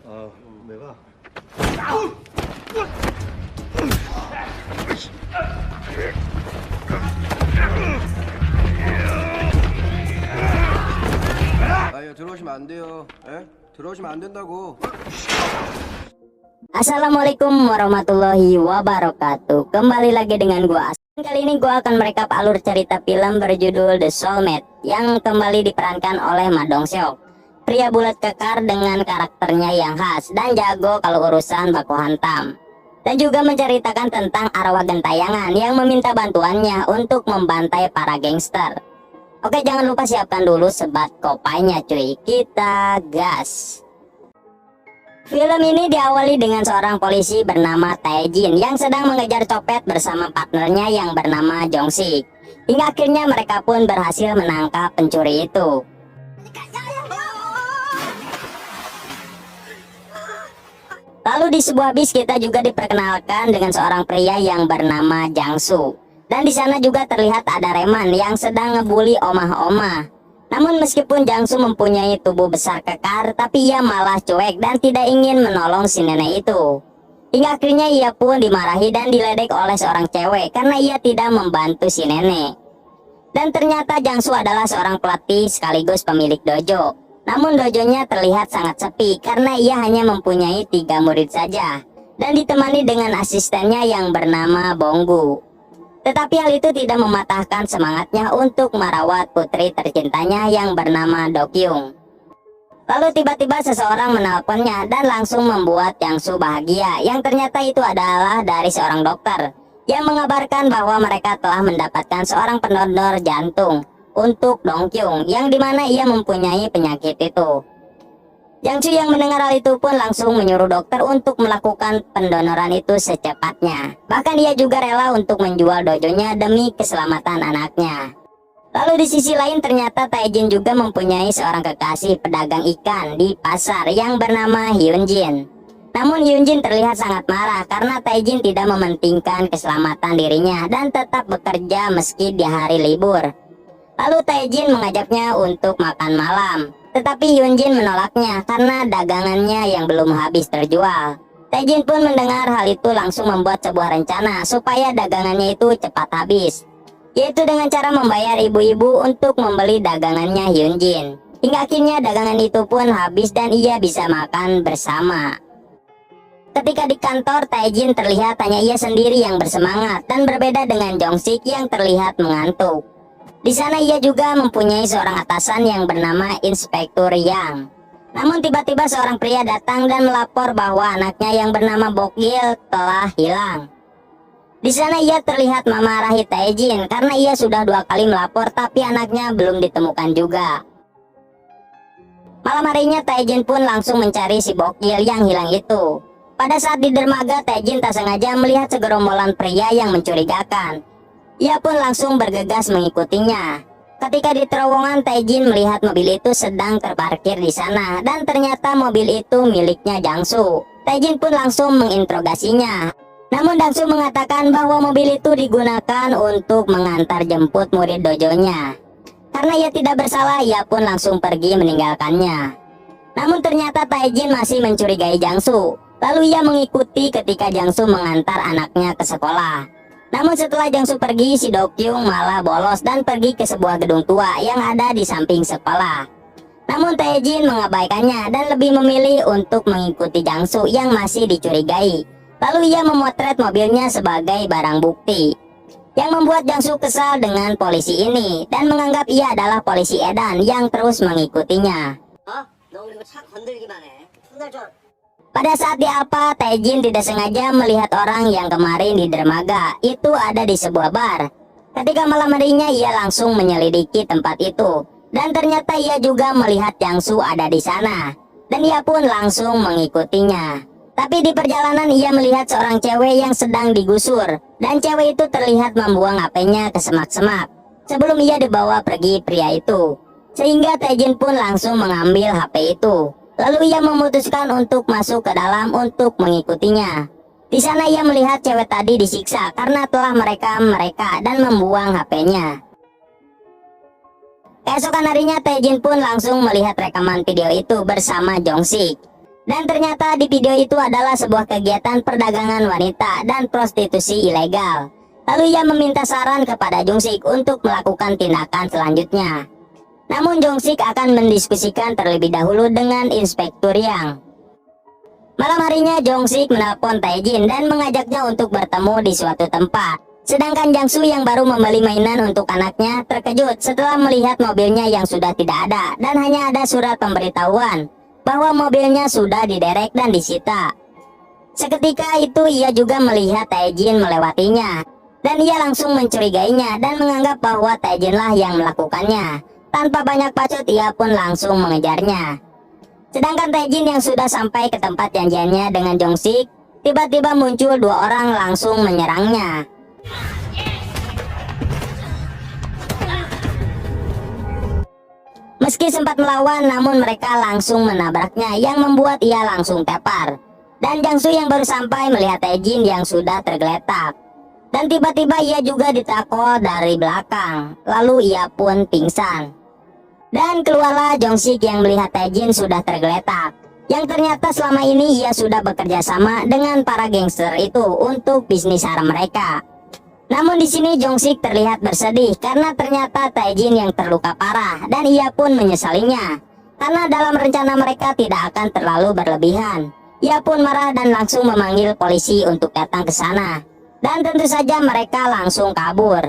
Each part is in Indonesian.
내가 아유 들어오시면 안 돼요. 예? 들어오시면 안 된다고. Assalamualaikum warahmatullahi wabarakatuh. Kembali lagi dengan gua Asan. Kali ini gua akan merekap alur cerita film berjudul The Soulmate yang kembali diperankan oleh Ma Dong-seok, pria bulat kekar dengan karakternya yang khas dan jago kalau urusan baku hantam. Dan juga menceritakan tentang arwah gentayangan yang meminta bantuannya untuk membantai para gangster. Oke, jangan lupa siapkan dulu sebat kopainya cuy. Kita gas. Film ini diawali dengan seorang polisi bernama Tae-jin yang sedang mengejar copet bersama partnernya yang bernama Jong-sik. Hingga akhirnya mereka pun berhasil menangkap pencuri itu. Lalu di sebuah bis kita juga diperkenalkan dengan seorang pria yang bernama Jang-soo. Dan di sana juga terlihat ada Reman yang sedang ngebully omah-omah. Namun meskipun Jang-soo mempunyai tubuh besar kekar, tapi ia malah cuek dan tidak ingin menolong si nenek itu. Hingga akhirnya ia pun dimarahi dan diledek oleh seorang cewek karena ia tidak membantu si nenek. Dan ternyata Jang-soo adalah seorang pelatih sekaligus pemilik dojo. Namun dojonya terlihat sangat sepi karena ia hanya mempunyai 3 murid saja. Dan ditemani dengan asistennya yang bernama Bonggu. Tetapi hal itu tidak mematahkan semangatnya untuk merawat putri tercintanya yang bernama Do-kyung. Lalu tiba-tiba seseorang menelponnya dan langsung membuat Jang-soo bahagia, yang ternyata itu adalah dari seorang dokter yang mengabarkan bahwa mereka telah mendapatkan seorang pendonor jantung untuk Dong-kyung, yang dimana ia mempunyai penyakit itu. Jang-soo yang mendengar hal itu pun langsung menyuruh dokter untuk melakukan pendonoran itu secepatnya. Bahkan ia juga rela untuk menjual dojonya demi keselamatan anaknya. Lalu di sisi lain ternyata Tae-jin juga mempunyai seorang kekasih pedagang ikan di pasar yang bernama Hyun-jin. Namun Hyun-jin terlihat sangat marah karena Tae-jin tidak mementingkan keselamatan dirinya dan tetap bekerja meski di hari libur. Lalu Tae-jin mengajaknya untuk makan malam. Tetapi Hyun-jin menolaknya karena dagangannya yang belum habis terjual. Tae-jin pun mendengar hal itu langsung membuat sebuah rencana supaya dagangannya itu cepat habis, yaitu dengan cara membayar ibu-ibu untuk membeli dagangannya Hyun-jin. Hingga akhirnya dagangan itu pun habis dan ia bisa makan bersama. Ketika di kantor, Tae-jin terlihat hanya ia sendiri yang bersemangat dan berbeda dengan Jong-sik yang terlihat mengantuk. Di sana ia juga mempunyai seorang atasan yang bernama Inspektur Yang. Namun tiba-tiba seorang pria datang dan melapor bahwa anaknya yang bernama Bok-gil telah hilang. Di sana ia terlihat memarahi Tae-jin karena ia sudah 2 kali melapor tapi anaknya belum ditemukan juga. Malam harinya Tae-jin pun langsung mencari si Bok-gil yang hilang itu. Pada saat di dermaga, Tae-jin tak sengaja melihat segerombolan pria yang mencurigakan. Ia pun langsung bergegas mengikutinya. Ketika di terowongan, Tae-jin melihat mobil itu sedang terparkir di sana dan ternyata mobil itu miliknya Jang-soo. Tae-jin pun langsung menginterogasinya. Namun Jang-soo mengatakan bahwa mobil itu digunakan untuk mengantar jemput murid dojonya. Karena ia tidak bersalah, ia pun langsung pergi meninggalkannya. Namun ternyata Tae-jin masih mencurigai Jang-soo. Lalu ia mengikuti ketika Jang-soo mengantar anaknya ke sekolah. Namun setelah Jang-soo pergi, si Do-kyung malah bolos dan pergi ke sebuah gedung tua yang ada di samping sekolah. Namun Tae-jin mengabaikannya dan lebih memilih untuk mengikuti Jang-soo yang masih dicurigai. Lalu ia memotret mobilnya sebagai barang bukti, yang membuat Jang-soo kesal dengan polisi ini dan menganggap ia adalah polisi edan yang terus mengikutinya. Pada saat di Alpha, Tae-jin tidak sengaja melihat orang yang kemarin di dermaga itu ada di sebuah bar. Ketika malam harinya ia langsung menyelidiki tempat itu dan ternyata ia juga melihat Jang-soo ada di sana dan ia pun langsung mengikutinya. Tapi di perjalanan ia melihat seorang cewek yang sedang digusur dan cewek itu terlihat membuang HP-nya ke semak-semak sebelum ia dibawa pergi pria itu. Sehingga Tae-jin pun langsung mengambil HP itu. Lalu ia memutuskan untuk masuk ke dalam untuk mengikutinya. Di sana ia melihat cewek tadi disiksa karena telah merekam mereka dan membuang HP-nya. Keesokan harinya Tae-jin pun langsung melihat rekaman video itu bersama Jong-sik. Dan ternyata di video itu adalah sebuah kegiatan perdagangan wanita dan prostitusi ilegal. Lalu ia meminta saran kepada Jung-sik untuk melakukan tindakan selanjutnya. Namun Jung-sik akan mendiskusikan terlebih dahulu dengan Inspektur Yang. Malam harinya Jung-sik menelpon Tae-jin dan mengajaknya untuk bertemu di suatu tempat. Sedangkan Jang-soo yang baru membeli mainan untuk anaknya terkejut setelah melihat mobilnya yang sudah tidak ada dan hanya ada surat pemberitahuan bahwa mobilnya sudah diderek dan disita. Seketika itu ia juga melihat Tae-jin melewatinya dan ia langsung mencurigainya dan menganggap bahwa Tae-jin lah yang melakukannya. Tanpa banyak bacot ia pun langsung mengejarnya. Sedangkan Tae-jin yang sudah sampai ke tempat janjiannya dengan Jung-sik, tiba-tiba muncul dua orang langsung menyerangnya. Meski sempat melawan, namun mereka langsung menabraknya yang membuat ia langsung tepar. Dan Jang-soo yang baru sampai melihat Tae-jin yang sudah tergeletak. Dan tiba-tiba ia juga ditakol dari belakang, lalu ia pun pingsan. Dan keluarlah Jung-sik yang melihat Tae-jin sudah tergeletak. Yang ternyata selama ini ia sudah bekerja sama dengan para gangster itu untuk bisnis haram mereka. Namun di sini Jung-sik terlihat bersedih karena ternyata Tae-jin yang terluka parah dan ia pun menyesalinya. Karena dalam rencana mereka tidak akan terlalu berlebihan. Ia pun marah dan langsung memanggil polisi untuk datang ke sana. Dan tentu saja mereka langsung kabur.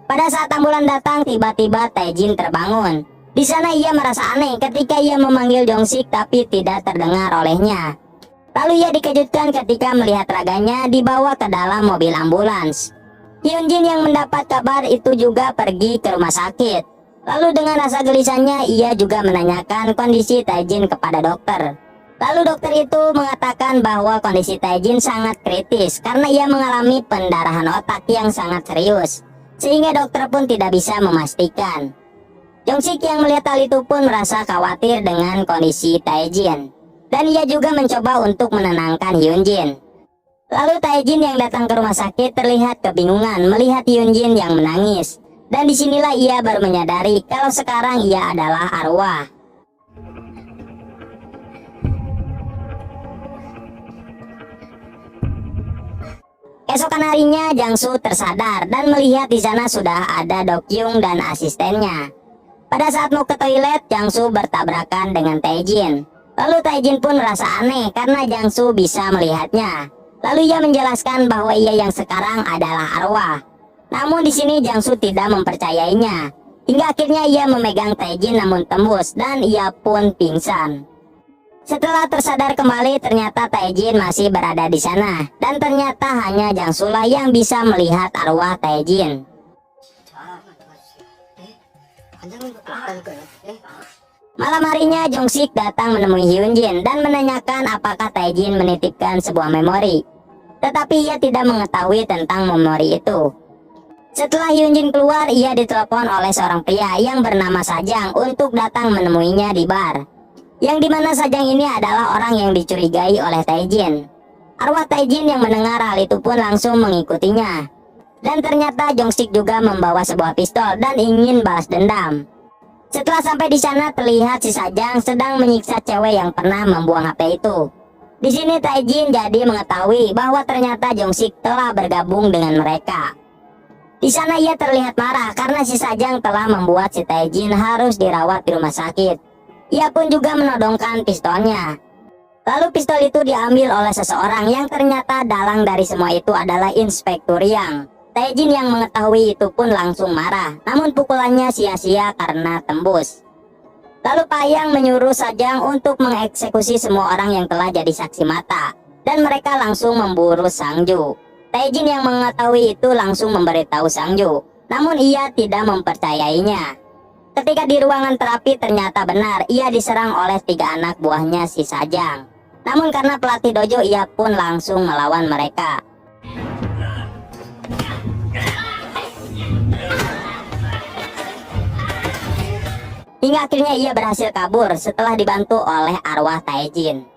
Pada saat ambulan datang, tiba-tiba Tae-jin terbangun. Di sana ia merasa aneh ketika ia memanggil Jung-sik tapi tidak terdengar olehnya. Lalu ia dikejutkan ketika melihat raganya dibawa ke dalam mobil ambulans. Hyunjin yang mendapat kabar itu juga pergi ke rumah sakit. Lalu dengan rasa gelisahnya ia juga menanyakan kondisi Tae-jin kepada dokter. Lalu dokter itu mengatakan bahwa kondisi Tae-jin sangat kritis karena ia mengalami pendarahan otak yang sangat serius. Sehingga dokter pun tidak bisa memastikan. Jung-sik yang melihat hal itu pun merasa khawatir dengan kondisi Tae-jin. Dan ia juga mencoba untuk menenangkan Hyunjin. Lalu Tae-jin yang datang ke rumah sakit terlihat kebingungan melihat Hyunjin yang menangis. Dan disinilah ia baru menyadari kalau sekarang ia adalah arwah. Keesokan harinya Jang-soo tersadar dan melihat di sana sudah ada Do-kyung dan asistennya. Pada saat mau ke toilet, Jang-soo bertabrakan dengan Tae-jin. Lalu Tae-jin pun merasa aneh karena Jang-soo bisa melihatnya. Lalu ia menjelaskan bahwa ia yang sekarang adalah arwah. Namun di sini Jang-soo tidak mempercayainya. Hingga akhirnya ia memegang Tae-jin namun tembus dan ia pun pingsan. Setelah tersadar kembali, ternyata Tae-jin masih berada di sana. Dan ternyata hanya Jang-soo lah yang bisa melihat arwah Tae-jin. Malam harinya Jung-sik datang menemui Hyunjin dan menanyakan apakah Tae-jin menitipkan sebuah memori. Tetapi ia tidak mengetahui tentang memori itu. Setelah Hyunjin keluar, ia ditelepon oleh seorang pria yang bernama Sajang untuk datang menemuinya di bar. Yang dimana Sajang ini adalah orang yang dicurigai oleh Tae-jin. Arwah Tae-jin yang mendengar hal itu pun langsung mengikutinya. Dan ternyata Jung-sik juga membawa sebuah pistol dan ingin balas dendam. Setelah sampai di sana terlihat si Sajang sedang menyiksa cewek yang pernah membuang HP itu. Di sini Tae-jin jadi mengetahui bahwa ternyata Jung-sik telah bergabung dengan mereka. Di sana ia terlihat marah karena si Sajang telah membuat si Tae-jin harus dirawat di rumah sakit. Ia pun juga menodongkan pistolnya. Lalu pistol itu diambil oleh seseorang yang ternyata dalang dari semua itu adalah Inspektur Yang. Tae-jin yang mengetahui itu pun langsung marah, namun pukulannya sia-sia karena tembus. Lalu Pak Yang menyuruh Sajang untuk mengeksekusi semua orang yang telah jadi saksi mata. Dan mereka langsung memburu Sang-ju. Tae-jin yang mengetahui itu langsung memberitahu Sang-ju. Namun ia tidak mempercayainya. Ketika di ruangan terapi ternyata benar ia diserang oleh 3 anak buahnya si Sajang. Namun karena pelatih dojo ia pun langsung melawan mereka. Hingga akhirnya ia berhasil kabur setelah dibantu oleh arwah Tae-jin.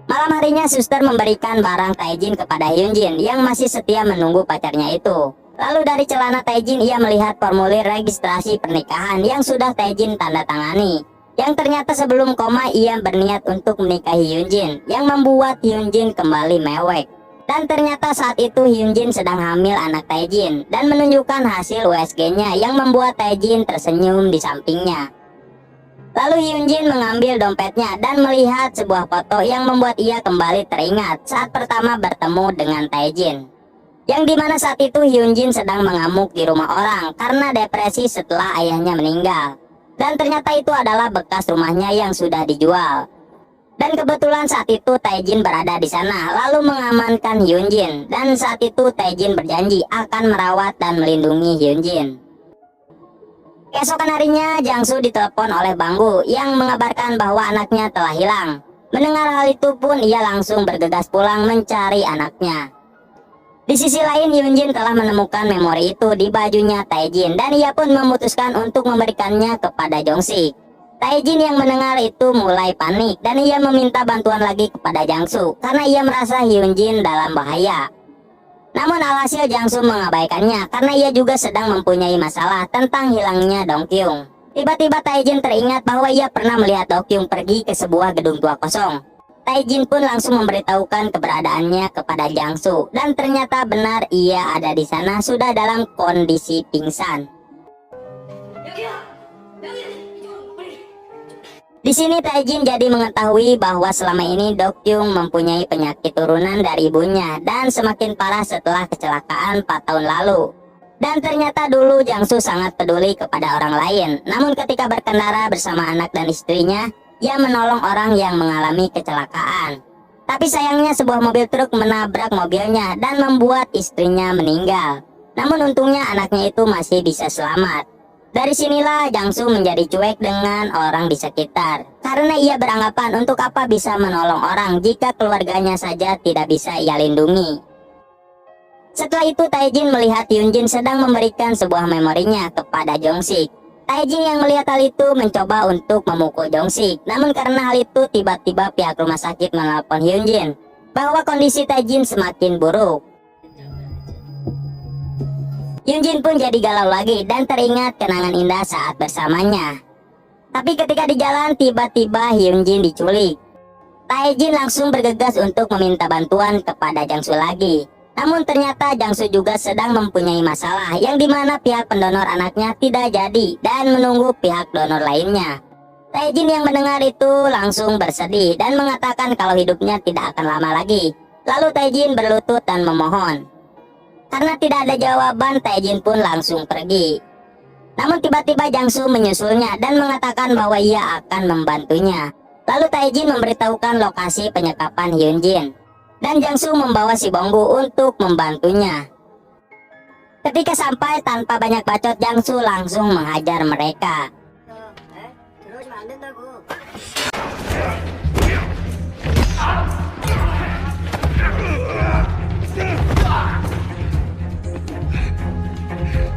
Malam harinya suster memberikan barang Tae-jin kepada Hyunjin yang masih setia menunggu pacarnya itu. Lalu dari celana Tae-jin ia melihat formulir registrasi pernikahan yang sudah Tae-jin tanda tangani. Yang ternyata sebelum koma ia berniat untuk menikahi Hyunjin, yang membuat Hyunjin kembali mewek. Dan ternyata saat itu Hyunjin sedang hamil anak Taejin dan menunjukkan hasil USG-nya yang membuat Taejin tersenyum di sampingnya. Lalu Hyunjin mengambil dompetnya dan melihat sebuah foto yang membuat ia kembali teringat saat pertama bertemu dengan Taejin. Yang dimana saat itu Hyunjin sedang mengamuk di rumah orang karena depresi setelah ayahnya meninggal. Dan ternyata itu adalah bekas rumahnya yang sudah dijual. Dan kebetulan saat itu Taejin berada di sana lalu mengamankan Hyunjin. Dan saat itu Taejin berjanji akan merawat dan melindungi Hyunjin. Keesokan harinya Jangsu ditelepon oleh Banggu yang mengabarkan bahwa anaknya telah hilang. Mendengar hal itu pun ia langsung bergegas pulang mencari anaknya. Di sisi lain Hyunjin telah menemukan memori itu di bajunya Taejin dan ia pun memutuskan untuk memberikannya kepada Jongsik. Taejin yang mendengar itu mulai panik dan ia meminta bantuan lagi kepada Jangsu karena ia merasa Hyunjin dalam bahaya. Namun alhasil Jangsu mengabaikannya karena ia juga sedang mempunyai masalah tentang hilangnya Dongkyung. Tiba-tiba Taejin teringat bahwa ia pernah melihat Dongkyung pergi ke sebuah gedung tua kosong. Taejin pun langsung memberitahukan keberadaannya kepada Jangsu dan ternyata benar ia ada di sana sudah dalam kondisi pingsan. Di sini Taejin jadi mengetahui bahwa selama ini Dongkyung mempunyai penyakit turunan dari ibunya dan semakin parah setelah kecelakaan 4 tahun lalu. Dan ternyata dulu Jangsu sangat peduli kepada orang lain. Namun ketika berkendara bersama anak dan istrinya, ia menolong orang yang mengalami kecelakaan. Tapi sayangnya sebuah mobil truk menabrak mobilnya dan membuat istrinya meninggal. Namun untungnya anaknya itu masih bisa selamat. Dari sinilah Jangsu menjadi cuek dengan orang di sekitar karena ia beranggapan untuk apa bisa menolong orang jika keluarganya saja tidak bisa ia lindungi. Setelah itu Taejin melihat Hyunjin sedang memberikan sebuah memorinya kepada Jongsik. Taejin yang melihat hal itu mencoba untuk memukul Jongsik, namun karena hal itu tiba-tiba pihak rumah sakit menelpon Hyunjin bahwa kondisi Taejin semakin buruk. Hyunjin pun jadi galau lagi dan teringat kenangan indah saat bersamanya. Tapi ketika di jalan tiba-tiba Hyunjin diculik. Taejin langsung bergegas untuk meminta bantuan kepada Jangsu lagi. Namun ternyata Jangsu juga sedang mempunyai masalah yang dimana pihak pendonor anaknya tidak jadi dan menunggu pihak donor lainnya. Taejin yang mendengar itu langsung bersedih dan mengatakan kalau hidupnya tidak akan lama lagi. Lalu Taejin berlutut dan memohon. Karena tidak ada jawaban, Taejin pun langsung pergi. Namun tiba-tiba Jangsu menyusulnya dan mengatakan bahwa ia akan membantunya. Lalu Taejin memberitahukan lokasi penyekapan Hyunjin. Dan Jangsu membawa si Bonggu untuk membantunya. Ketika sampai tanpa banyak bacot, Jangsu langsung menghajar mereka.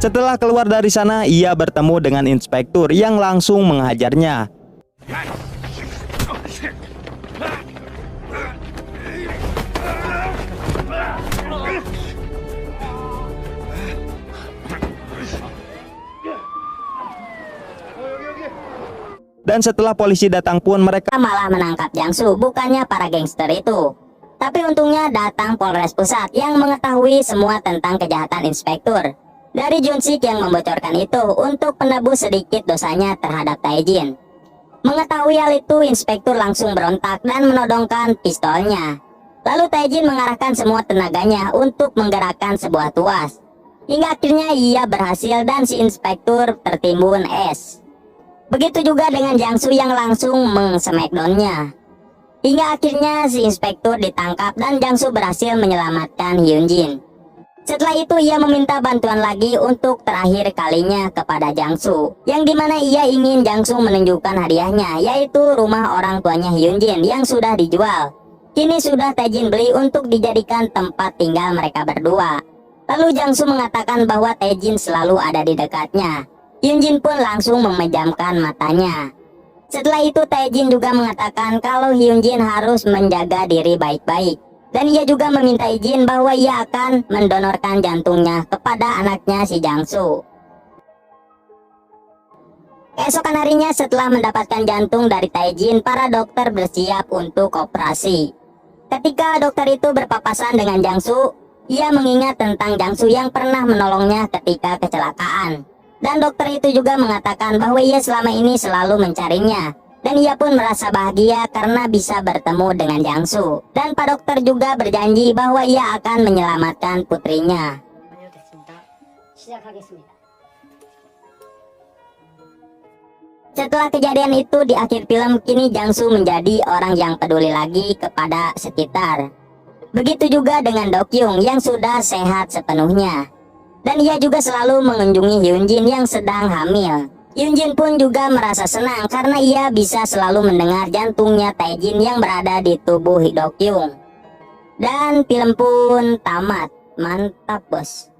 Setelah keluar dari sana, ia bertemu dengan inspektur yang langsung menghajarnya. Dan setelah polisi datang pun mereka Malah menangkap Jangsu, bukannya para gangster itu. Tapi untungnya datang Polres Pusat yang mengetahui semua tentang kejahatan inspektur. Dari Junsik yang membocorkan itu untuk menebus sedikit dosanya terhadap Taejin. Mengetahui hal itu, inspektur langsung berontak dan menodongkan pistolnya. Lalu Taejin mengarahkan semua tenaganya untuk menggerakkan sebuah tuas. Hingga akhirnya ia berhasil dan si inspektur tertimbun es. Begitu juga dengan Jangsu yang langsung meng-smackdownnya. Hingga akhirnya si inspektur ditangkap dan Jangsu berhasil menyelamatkan Hyunjin. Setelah itu ia meminta bantuan lagi untuk terakhir kalinya kepada Jangsu, yang dimana ia ingin Jangsu menunjukkan hadiahnya, yaitu rumah orang tuanya Hyunjin yang sudah dijual. Kini sudah Taejin beli untuk dijadikan tempat tinggal mereka berdua. Lalu Jangsu mengatakan bahwa Taejin selalu ada di dekatnya. Hyunjin pun langsung memejamkan matanya. Setelah itu Taejin juga mengatakan kalau Hyunjin harus menjaga diri baik-baik. Dan ia juga meminta izin bahwa ia akan mendonorkan jantungnya kepada anaknya si Jangsu. Keesokan harinya setelah mendapatkan jantung dari Taejin, para dokter bersiap untuk operasi. Ketika dokter itu berpapasan dengan Jangsu, ia mengingat tentang Jangsu yang pernah menolongnya ketika kecelakaan. Dan dokter itu juga mengatakan bahwa ia selama ini selalu mencarinya. Dan ia pun merasa bahagia karena bisa bertemu dengan Jangsu. Dan Pak Dokter juga berjanji bahwa ia akan menyelamatkan putrinya. Setelah kejadian itu di akhir film, kini Jangsu menjadi orang yang peduli lagi kepada sekitar. Begitu juga dengan Dokyung yang sudah sehat sepenuhnya. Dan ia juga selalu mengunjungi Hyunjin yang sedang hamil. Hyunjin pun juga merasa senang karena ia bisa selalu mendengar jantungnya Taejin yang berada di tubuh Dokyung. Dan film pun tamat. Mantap bos.